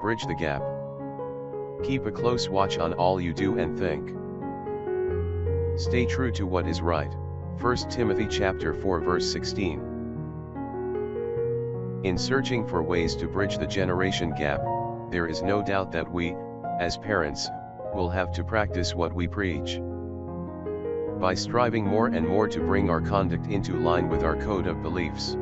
Bridge the gap. Keep a close watch on all you do and think. Stay true to what is right. 1 Timothy chapter 4 verse 16. In searching for ways to bridge the generation gap, there is no doubt that we, as parents, will have to practice what we preach. By striving more and more to bring our conduct into line with our code of beliefs.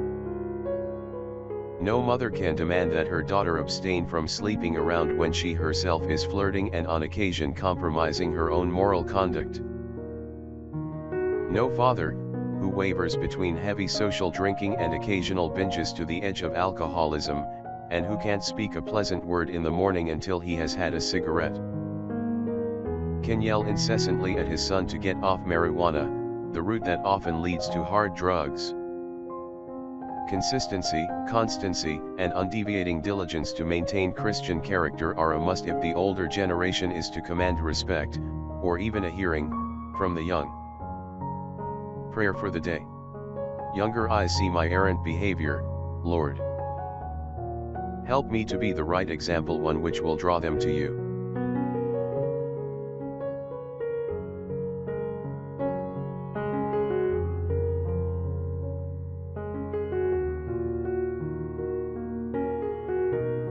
No mother can demand that her daughter abstain from sleeping around when she herself is flirting and on occasion compromising her own moral conduct. No father, who wavers between heavy social drinking and occasional binges to the edge of alcoholism, and who can't speak a pleasant word in the morning until he has had a cigarette, can yell incessantly at his son to get off marijuana, the route that often leads to hard drugs. Consistency, constancy, and undeviating diligence to maintain Christian character are a must if the older generation is to command respect, or even a hearing, from the young. Prayer for the day. Younger eyes see my errant behavior, Lord. Help me to be the right example, one which will draw them to you.